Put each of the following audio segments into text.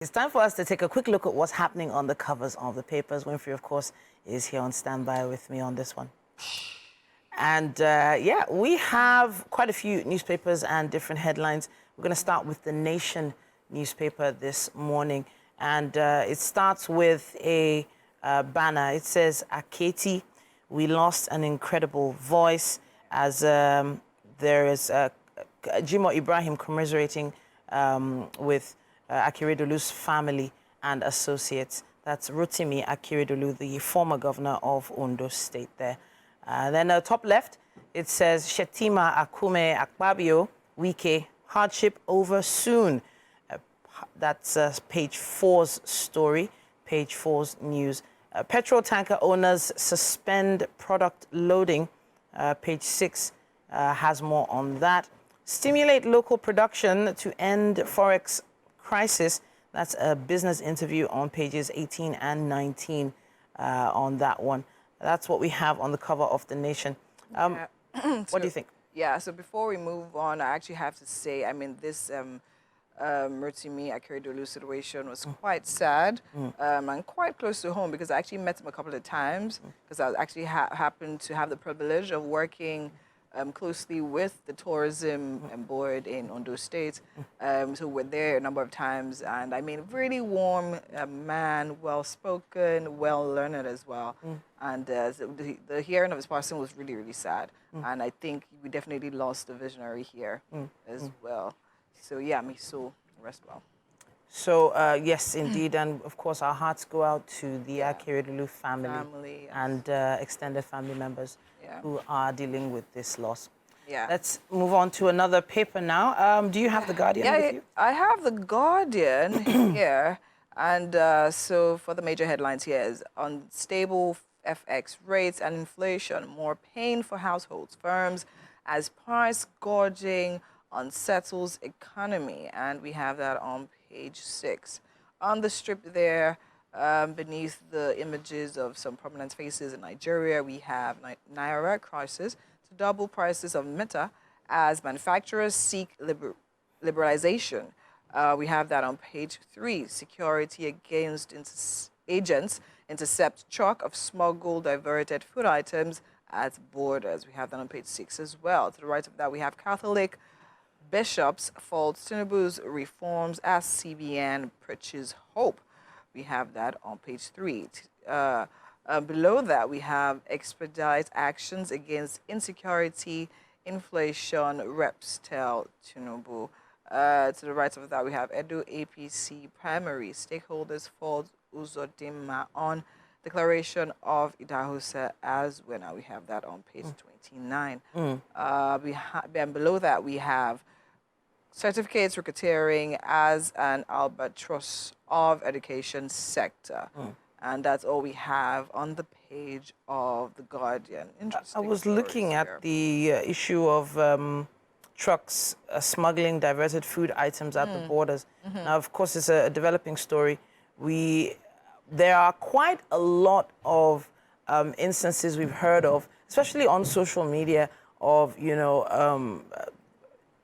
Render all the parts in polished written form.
It's time for us to take a quick look at what's happening on the covers of the papers. Winfrey, of course, is here on standby with me on this one. And yeah, we have quite a few newspapers and different headlines. We're going to start with the Nation newspaper this morning. And it starts with a banner. It says, Aketi, we lost an incredible voice, as there is Jimoh Ibrahim commiserating with Akeredolu's family and associates. That's Rotimi Akeredolu, the former governor of Ondo State there. Then top left, it says, Shetima, Akume, Akpabio, Wike, hardship over soon. That's page 4's story, page 4's news. Petrol tanker owners suspend product loading. Page 6 has more on that. Stimulate local production to end forex crisis. That's a business interview on pages 18 and 19 on that one. That's what we have on the cover of the Nation. What do you think? Yeah, so before we move on, I actually have to say, I mean, this Rotimi Akeredolu situation was quite sad and quite close to home, because I actually met him a couple of times, because I actually happened to have the privilege of working closely with the tourism board in Ondo State. So we're there a number of times, and I mean, really warm man, well-spoken, well-learned as well. And so the hearing of his passing was really, really sad. And I think we definitely lost a visionary here as well. So yeah, me so rest well. So yes, indeed, and of course our hearts go out to the Akeredolu family yes. and extended family members who are dealing with this loss. Yeah. Let's move on to another paper now. Do you have the Guardian with you? I have the Guardian here, and so for the major headlines here is unstable FX rates and inflation, more pain for households, firms as price gouging unsettles economy, and we have that on page 6. On the strip there, beneath the images of some prominent faces in Nigeria, we have Naira crisis to double prices of Meta as manufacturers seek liberalization. We have that on page 3. Security against agents intercept truck of smuggled diverted food items at borders. We have that on page 6 as well. To the right of that, we have Catholic bishops fault Tinubu's reforms as CBN preaches hope. We have that on page 3. Below that, we have expedite actions against insecurity, inflation, reps tell Tinubu. To the right of that, we have Edo APC primary. Stakeholders fault Uzodinma on declaration of Idahuse as well. Now we have that on page 29. And below that, we have certificates racketeering as an albatross of education sector. And that's all we have on the page of The Guardian. Interesting. I was looking at the issue of trucks smuggling diverted food items at the borders. Now, of course, it's a developing story. There are quite a lot of instances we've heard of, especially on social media, of, you know,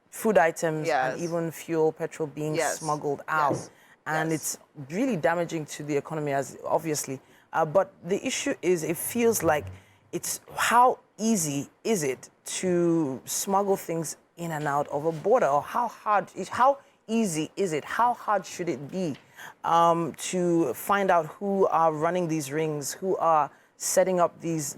food items and even fuel, petrol being smuggled out. And it's really damaging to the economy, as obviously. But the issue is, it feels like it's how easy is it to smuggle things in and out of a border, or how easy is it? How hard should it be to find out who are running these rings, who are setting up these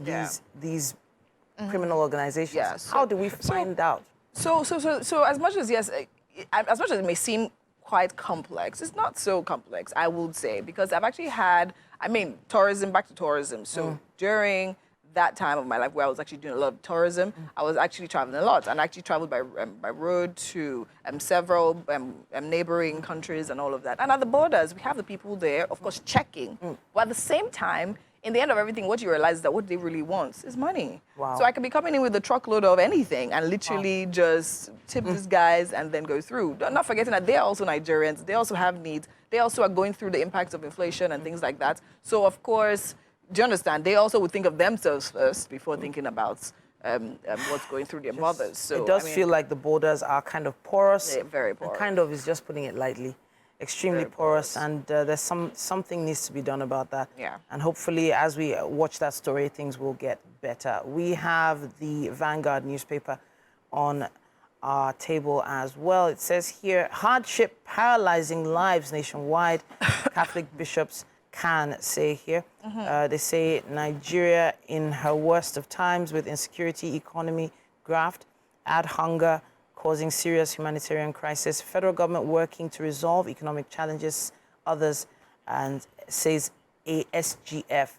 criminal organizations? How do we find out? So as much as as much as it may seem quite complex, it's not so complex, I would say, because I've actually had, I mean, tourism, back to tourism. So during that time of my life where I was actually doing a lot of tourism, I was actually traveling a lot, and I actually traveled by road to several neighboring countries and all of that. And at the borders, we have the people there, of course, checking. But at the same time, in the end of everything, what you realize is that what they really want is money. Wow. So I can be coming in with a truckload of anything and literally just tip these guys and then go through. Not forgetting that they're also Nigerians. They also have needs. They also are going through the impacts of inflation and things like that. So, of course, do you understand? They also would think of themselves first before thinking about what's going through their mothers. So it does feel like the borders are kind of porous. Very porous. Kind of is just putting it lightly. extremely Very porous, porous. and there's something needs to be done about that. Yeah. And hopefully, as we watch that story, things will get better. We have the Vanguard newspaper on our table as well. It says here, hardship paralyzing lives nationwide. Catholic bishops can say here. They say Nigeria in her worst of times with insecurity, economy, graft, add hunger, causing serious humanitarian crisis. Federal government working to resolve economic challenges, others, and says ASGF.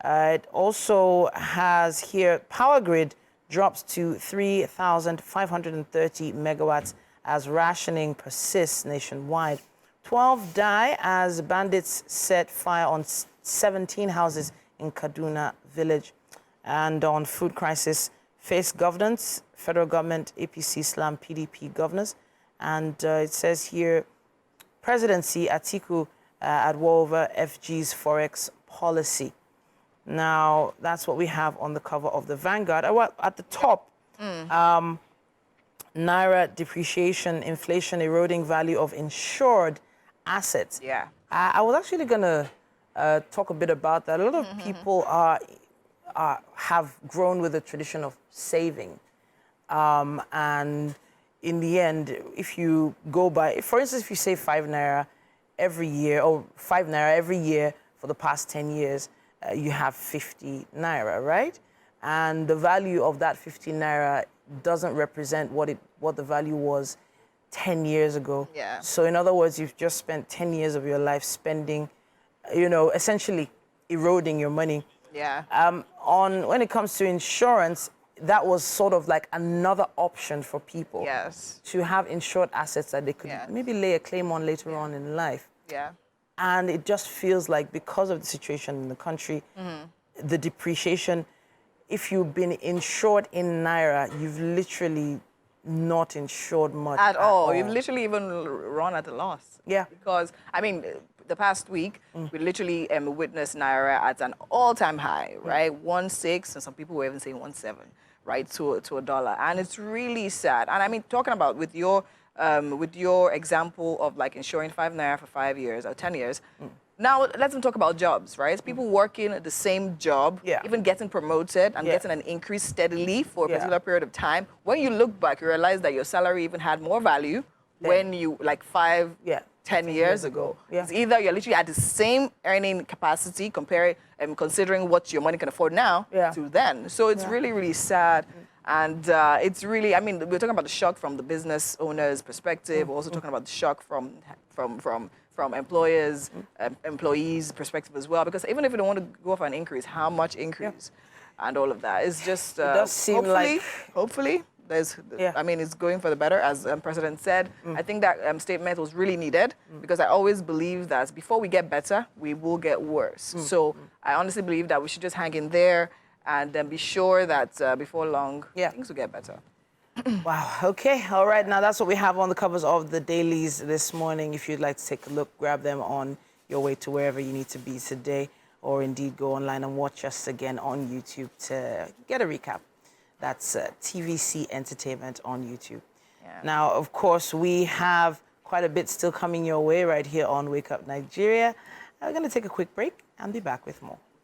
It also has here, power grid drops to 3,530 megawatts as rationing persists nationwide. 12 die as bandits set fire on 17 houses in Kaduna village. And on food crisis, face governance, federal government, APC, SLAM, PDP governors. And it says here, presidency, Atiku at war over FG's forex policy. Now, that's what we have on the cover of the Vanguard. At the top, Naira depreciation, inflation, eroding value of insured assets. Yeah. I was actually going to talk a bit about that. A lot of people have grown with the tradition of saving. And in the end, if you go by, for instance, if you save 5 Naira every year, or 5 Naira every year for the past 10 years, you have 50 Naira, right? And the value of that 50 Naira doesn't represent what the value was 10 years ago. Yeah. So in other words, you've just spent 10 years of your life spending, essentially eroding your money. Yeah. When it comes to insurance, that was sort of like another option for people. Yes. To have insured assets that they could Yes. maybe lay a claim on later on in life. Yeah. And it just feels like because of the situation in the country, the depreciation, if you've been insured in Naira, you've literally not insured much At all. You've literally even run at a loss. Yeah. Because, I mean, the past week, we literally witnessed Naira at an all-time high, right? 1.6, and some people were even saying 1.7, right, to a dollar. And it's really sad. And I mean, talking about with your example of like insuring 5 Naira for 5 years or 10 years, now let's talk about jobs, right? People working the same job, even getting promoted and getting an increase steadily for a particular period of time. When you look back, you realize that your salary even had more value when you, like 10 years ago. It's either you're literally at the same earning capacity considering what your money can afford now to then. So it's really, really sad. And it's really, I mean, we're talking about the shock from the business owner's perspective. We're also talking about the shock from employers, employees' perspective as well. Because even if you don't want to go for an increase, how much increase and all of that is just it does seem hopefully there's, I mean, it's going for the better, as President said. I think that statement was really needed because I always believe that before we get better, we will get worse. So I honestly believe that we should just hang in there and then be sure that before long, things will get better. Wow. Okay. All right. Now, that's what we have on the covers of the dailies this morning. If you'd like to take a look, grab them on your way to wherever you need to be today, or indeed go online and watch us again on YouTube to get a recap. That's TVC Entertainment on YouTube. Now, of course, we have quite a bit still coming your way right here on Wake Up Nigeria. We're going to take a quick break and be back with more.